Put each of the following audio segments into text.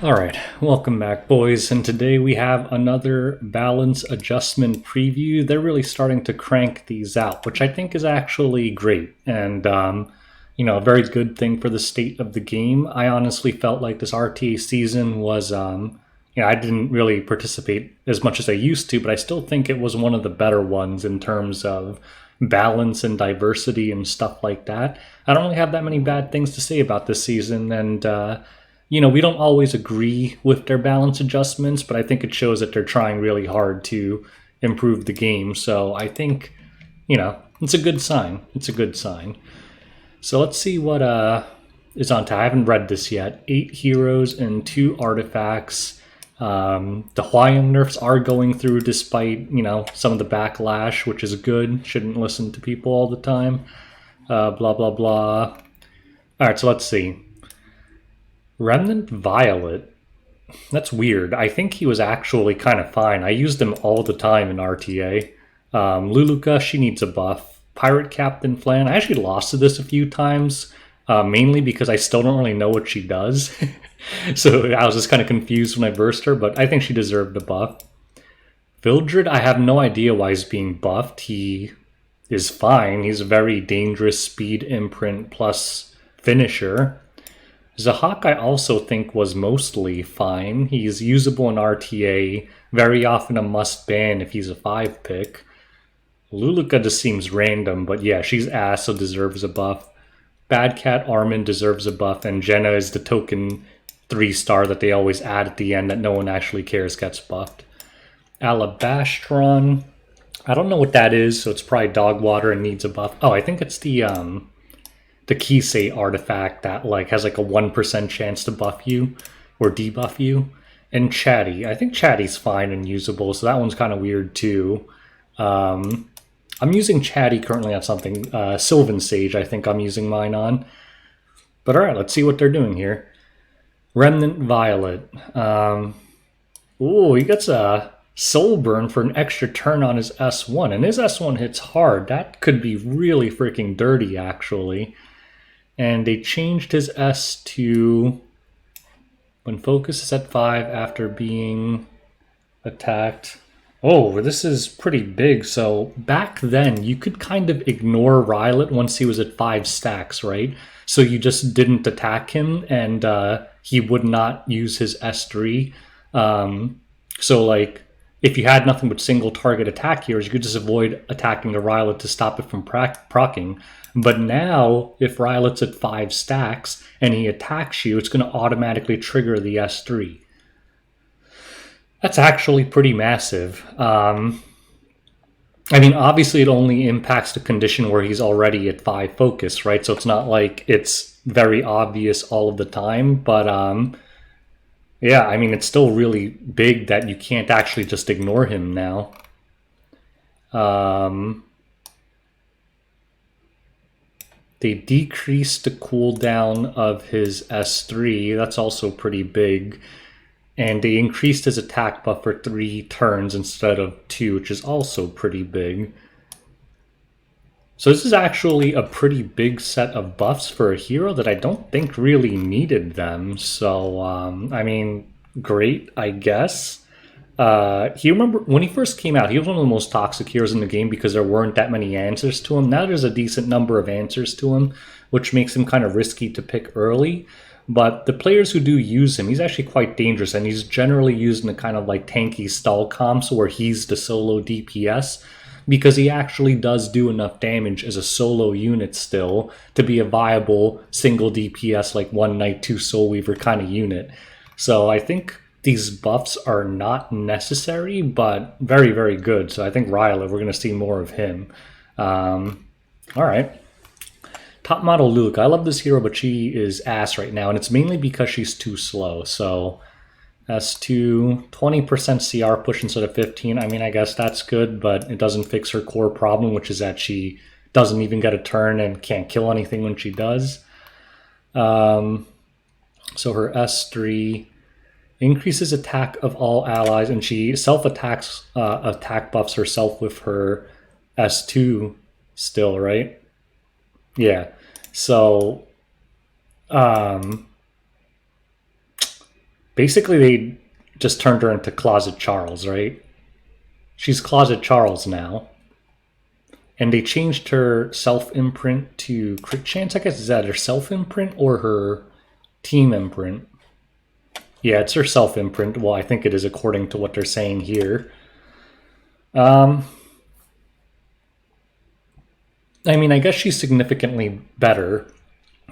Alright, welcome back boys, and today we have another balance adjustment preview. They're really starting to crank these out, which I think is actually great, and a very good thing for the state of the game. I honestly felt like this RTA season was, I didn't really participate as much as I used to, but I still think it was one of the better ones in terms of balance and diversity and stuff like that. I don't really have that many bad things to say about this season, and we don't always agree with their balance adjustments, but I think it shows that they're trying really hard to improve the game. So I think, it's a good sign. It's a good sign. So let's see what is on tap. I haven't read this yet. 8 heroes and 2 artifacts. The Hawaiian nerfs are going through despite, some of the backlash, which is good. Shouldn't listen to people all the time. Blah, blah, blah. All right, so let's see. Remnant Violet. That's weird. I think he was actually kind of fine. I used him all the time in RTA. Luluka, she needs a buff. Pirate Captain Flan. I actually lost to this a few times, mainly because I still don't really know what she does. So I was just kind of confused when I versed her, but I think she deserved a buff. Vildred, I have no idea why he's being buffed. He is fine. He's a very dangerous speed imprint plus finisher. Zahhak I also think was mostly fine. He's usable in RTA, very often a must ban if he's a 5 pick. Luluka just seems random, but yeah, she's ass, so deserves a buff. Bad Cat Armin deserves a buff, and Jenna is the token 3-star that they always add at the end that no one actually cares gets buffed. Alabastron, I don't know what that is, so it's probably dog water and needs a buff. Oh, I think it's the Kisei artifact that has a 1% chance to buff you or debuff you. And Chatty. I think Chatty's fine and usable, so that one's kind of weird too. I'm using Chatty currently on something. Sylvan Sage, I think I'm using mine on. But alright, let's see what they're doing here. Remnant Violet. He gets a Soul Burn for an extra turn on his S1, and his S1 hits hard. That could be really freaking dirty, actually. And they changed his S to when focus is at 5 after being attacked. Oh, this is pretty big. So back then, you could kind of ignore Riolet once he was at 5 stacks, right? So you just didn't attack him, and he would not use his S3. If you had nothing but single target attack heroes, you could just avoid attacking the Riolet to stop it from proccing. But now, if Riolet's at 5 stacks and he attacks you, it's going to automatically trigger the S3. That's actually pretty massive. Obviously it only impacts the condition where he's already at 5 focus, right? So it's not like it's very obvious all of the time, but it's still really big that you can't actually just ignore him now. They decreased the cooldown of his S3. That's also pretty big. And they increased his attack buff for 3 turns instead of 2, which is also pretty big. So this is actually a pretty big set of buffs for a hero that I don't think really needed them. So, great, I guess. Remember when he first came out, he was one of the most toxic heroes in the game because there weren't that many answers to him. Now there's a decent number of answers to him, which makes him kind of risky to pick early. But the players who do use him, he's actually quite dangerous, and he's generally used in a kind of tanky stall comps where he's the solo DPS, because he actually does do enough damage as a solo unit still to be a viable single DPS, like 1 Knight, 2 Soul Weaver kind of unit. So I think these buffs are not necessary, but very, very good. So I think Riolet, we're going to see more of him. All right. Top model Luke. I love this hero, but she is ass right now, and it's mainly because she's too slow. So S2, 20% CR push instead of 15. I guess that's good, but it doesn't fix her core problem, which is that she doesn't even get a turn and can't kill anything when she does. So her S3 increases attack of all allies, and she self-attacks, attack buffs herself with her S2 still, right? Yeah. So, Basically, they just turned her into Closet Charles, right? She's Closet Charles now. And they changed her self-imprint to crit chance, I guess. Is that her self-imprint or her team imprint? Yeah, it's her self-imprint. Well, I think it is according to what they're saying here. I mean, I guess she's significantly better.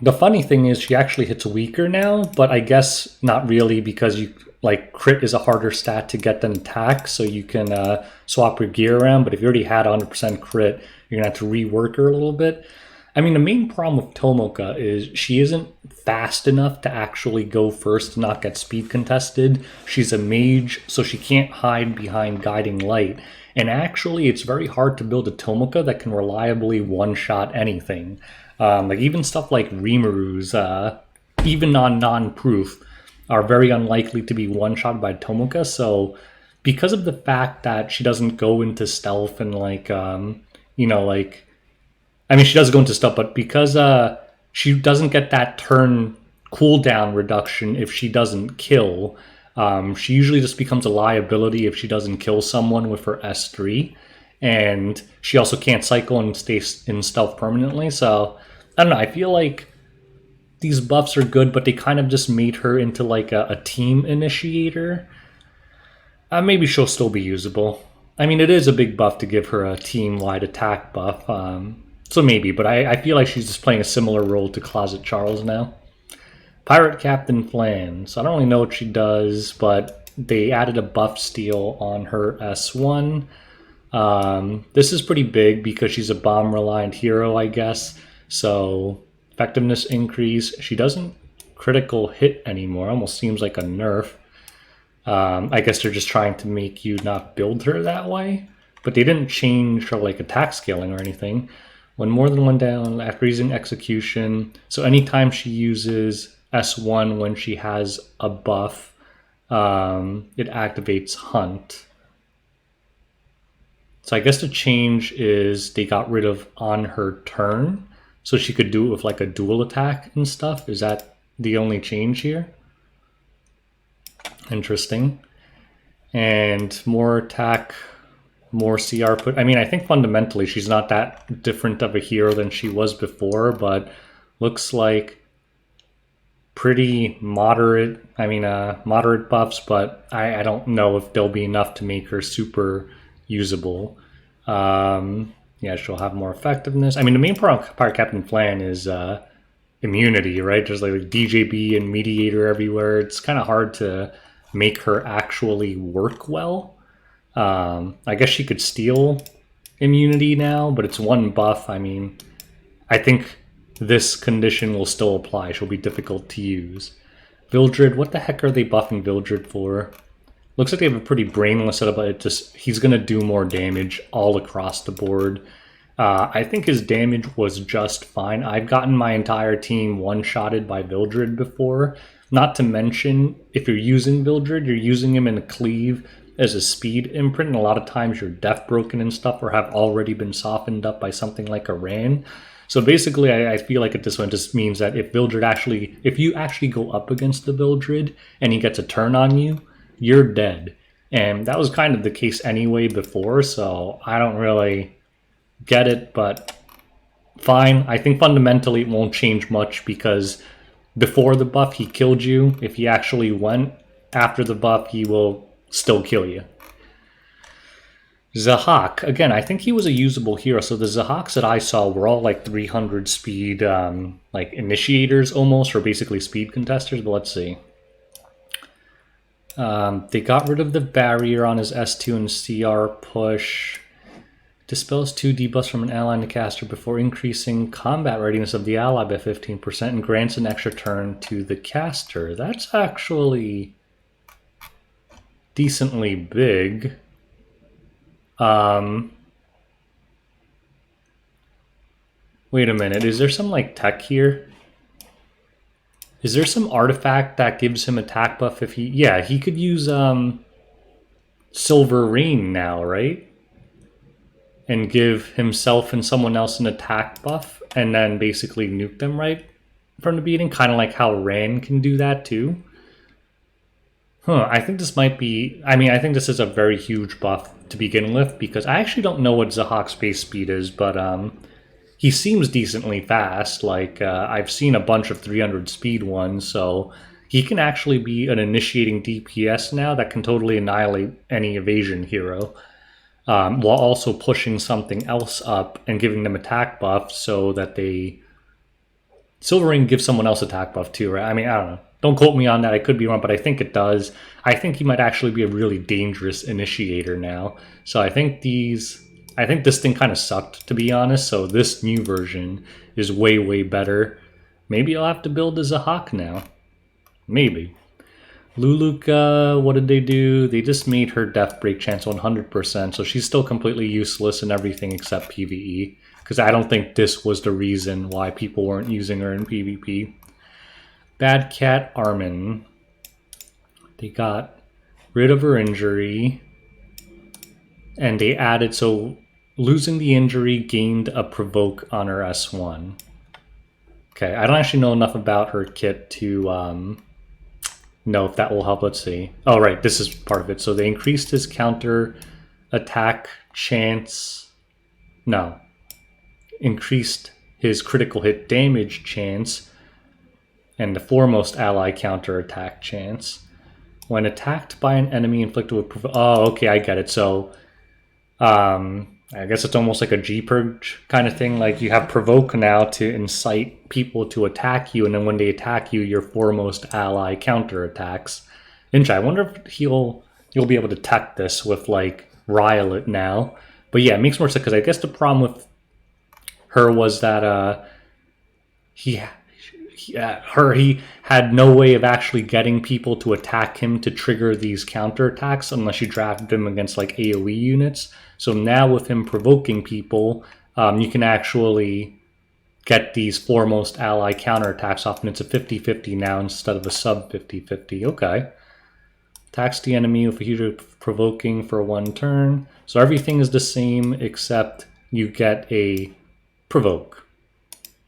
The funny thing is she actually hits weaker now, but I guess not really because you like crit is a harder stat to get than attack, so you can swap your gear around. But if you already had 100% crit, you're gonna have to rework her a little bit. I mean, the main problem with Tomoka is she isn't fast enough to actually go first and not get speed contested. She's a mage, so she can't hide behind Guiding Light. And actually, it's very hard to build a Tomoka that can reliably one-shot anything. Like even stuff like Rimaru's, even on non-proof, are very unlikely to be one-shot by Tomoka. So because of the fact that she doesn't go into stealth and like, you know, like, I mean, she does go into stealth, but because she doesn't get that turn cooldown reduction if she doesn't kill, she usually just becomes a liability if she doesn't kill someone with her S3. And she also can't cycle and stay in stealth permanently. So, I don't know, I feel like these buffs are good, but they kind of just made her into like a team initiator. Maybe she'll still be usable. I mean, it is a big buff to give her a team-wide attack buff. So maybe, but I feel like she's just playing a similar role to Closet Charles now. Pirate Captain Flan. So I don't really know what she does, but they added a buff steal on her S1. This is pretty big because she's a bomb-reliant hero, I guess. So effectiveness increase. She doesn't critical hit anymore. Almost seems like a nerf. I guess they're just trying to make you not build her that way. But they didn't change her like attack scaling or anything. When more than one down after using execution. So anytime she uses S1 when she has a buff, it activates Hunt. So I guess the change is they got rid of on her turn, so she could do it with like a dual attack and stuff. Is that the only change here? Interesting. And more attack, more CR put. I mean, I think fundamentally she's not that different of a hero than she was before, but looks like pretty moderate. I mean, moderate buffs, but I don't know if there'll be enough to make her super usable. Yeah, she'll have more effectiveness. I mean, the main part of Pirate Captain Flan is immunity, right? There's like DJB and Mediator everywhere. It's kind of hard to make her actually work well. I guess she could steal immunity now, but it's one buff. I mean, I think this condition will still apply. She'll be difficult to use. Vildred, what the heck are they buffing Vildred for? Looks like they have a pretty brainless setup, but he's going to do more damage all across the board. I think his damage was just fine. I've gotten my entire team one-shotted by Vildred before. Not to mention, if you're using Vildred, you're using him in a cleave as a speed imprint, and a lot of times you're death broken and stuff or have already been softened up by something like a Ran. So basically, I feel like at this one just means that if you actually go up against the Vildred and he gets a turn on you, you're dead. And that was kind of the case anyway before, so I don't really get it, but fine. I think fundamentally it won't change much because before the buff he killed you. If he actually went after the buff, he will still kill you. Zahhak, again, I think he was a usable hero. So the Zahhaks that I saw were all like 300 speed, like initiators almost, or basically speed contesters, but let's see. They got rid of the barrier on his S2 and CR push. Dispels 2 debuffs from an ally and a caster before increasing combat readiness of the ally by 15% and grants an extra turn to the caster. That's actually decently big. Wait a minute, is there some like tech here? Is there some artifact that gives him attack buff if he... Yeah, he could use Silver Rain now, right? And give himself and someone else an attack buff and then basically nuke them right from the beginning. Kind of like how Ran can do that too. I think this might be... I mean, I think this is a very huge buff to begin with, because I actually don't know what Zahhak's base speed is, but he seems decently fast. Like, I've seen a bunch of 300 speed ones, so he can actually be an initiating DPS now that can totally annihilate any evasion hero, while also pushing something else up and giving them attack buff so that they... Silver Ring gives someone else attack buff too, right? I mean, I don't know. Don't quote me on that. I could be wrong, but I think it does. I think he might actually be a really dangerous initiator now. So I think this thing kind of sucked, to be honest. So this new version is way, way better. Maybe I'll have to build a Zahhak now. Maybe. Luluka, what did they do? They just made her death break chance 100%, so she's still completely useless in everything except PvE. Because I don't think this was the reason why people weren't using her in PvP. Bad Cat Armin. They got rid of her injury. And they added, so losing the injury gained a provoke on her S1. Okay, I don't actually know enough about her kit to know if that will help. Let's see. Oh, right, this is part of it. So they increased his counter attack chance. No. Increased his critical hit damage chance and the foremost ally counter attack chance. When attacked by an enemy inflicted with... Oh, okay, I get it. So, I guess it's almost like a G-Purge kind of thing. Like, you have Provoke now to incite people to attack you, and then when they attack you, your foremost ally counter attacks. I wonder if you'll be able to tech this with, like, Riolet now. But yeah, it makes more sense, because I guess the problem with her was that he had no way of actually getting people to attack him to trigger these counterattacks unless you drafted him against like AoE units. So now with him provoking people, you can actually get these foremost ally counterattacks off, and it's a 50-50 now instead of a sub 50-50. Okay. Attacks the enemy with a huge provoking for 1 turn. So everything is the same except you get a provoke.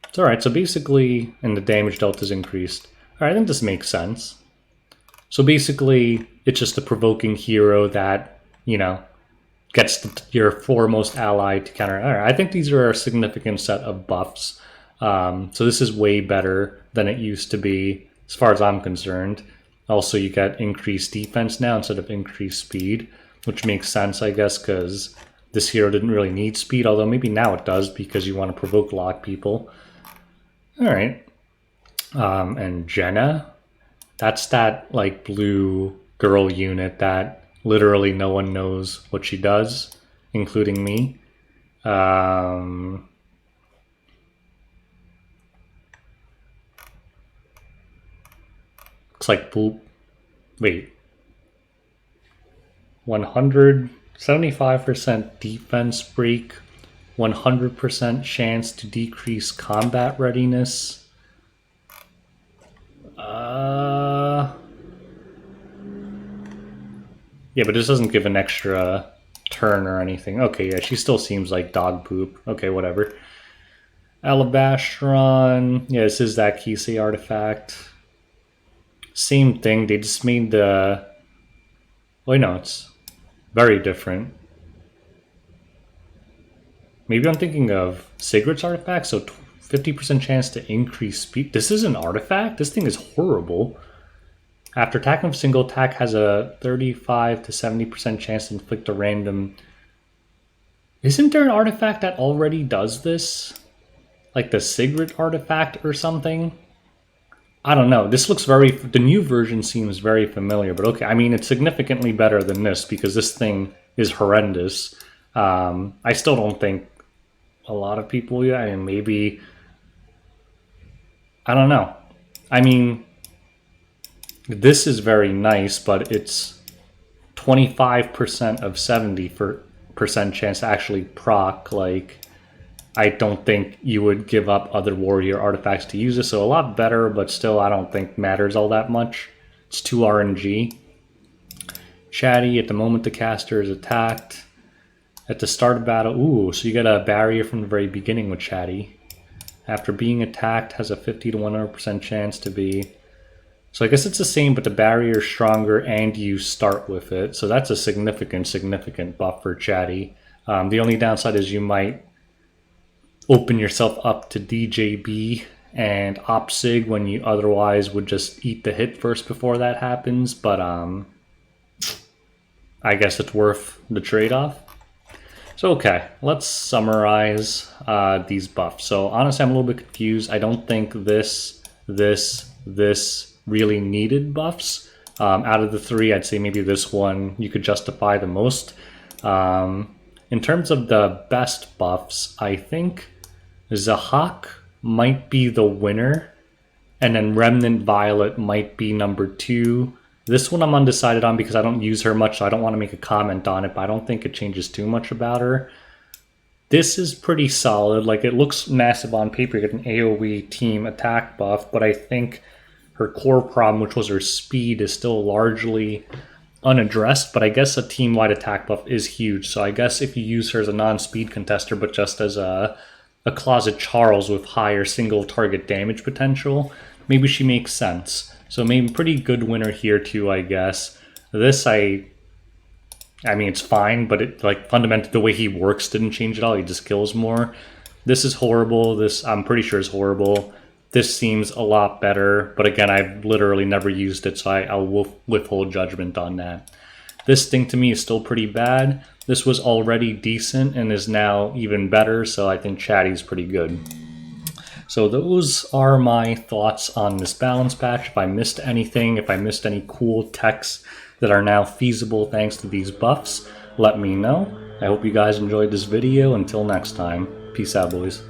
It's alright, so basically, and the damage delta is increased. Alright, I think this makes sense. So basically, it's just a provoking hero that, you know, gets your foremost ally to counter. Alright, I think these are a significant set of buffs. So this is way better than it used to be, as far as I'm concerned. Also, you get increased defense now instead of increased speed, which makes sense, I guess, because this hero didn't really need speed, although maybe now it does because you want to provoke lock people. Alright. And Jenna, that's that like blue girl unit that literally no one knows what she does, including me. Looks like wait. 175% defense break. 100% chance to decrease combat readiness. Yeah, but this doesn't give an extra turn or anything. Okay, yeah, she still seems like dog poop. Okay, whatever. Alabastron. Yeah, this is that Kisei artifact. Same thing. They just made the... Wait, no, it's very different. Maybe I'm thinking of Sigrid's artifact, so 50% chance to increase speed. This is an artifact? This thing is horrible. After attacking with a single attack, has a 35 to 70% chance to inflict a random... Isn't there an artifact that already does this? Like the Sigrid artifact or something? I don't know. This looks very... The new version seems very familiar, but okay. I mean, it's significantly better than this because this thing is horrendous. I still don't think a lot of people, yeah, and maybe, I don't know. I mean, this is very nice, but it's 25% of 70% chance to actually proc. Like, I don't think you would give up other warrior artifacts to use this, so a lot better, but still I don't think matters all that much. It's 2 RNG. Chatty, at the moment the caster is attacked. At the start of battle, ooh, so you get a barrier from the very beginning with Chatty. After being attacked, has a 50 to 100% chance to be So I guess it's the same, but the barrier is stronger and you start with it. So that's a significant buff for Chatty. The only downside is you might open yourself up to DJB and OpSig when you otherwise would just eat the hit first before that happens. But I guess it's worth the trade-off. So okay, let's summarize these buffs. So honestly, I'm a little bit confused. I don't think this really needed buffs. Out of the three, I'd say maybe this one you could justify the most. In terms of the best buffs, I think Zahhak might be the winner, and then Remnant Violet might be number 2. This one I'm undecided on because I don't use her much, so I don't want to make a comment on it, but I don't think it changes too much about her. This is pretty solid. Like, it looks massive on paper. You get an AoE team attack buff, but I think her core problem, which was her speed, is still largely unaddressed, but I guess a team-wide attack buff is huge. So I guess if you use her as a non-speed contester, but just as a Closet Charles with higher single target damage potential, maybe she makes sense. So maybe pretty good winner here too, I guess. This I mean, it's fine, but it, like, fundamentally the way he works didn't change at all. He just kills more. This is horrible. This I'm pretty sure is horrible. This seems a lot better, but again, I've literally never used it, so I'll withhold judgment on that. This thing to me is still pretty bad. This was already decent and is now even better, so I think Chatty's pretty good. So those are my thoughts on this balance patch. If I missed anything, if I missed any cool techs that are now feasible thanks to these buffs, let me know. I hope you guys enjoyed this video. Until next time, peace out, boys.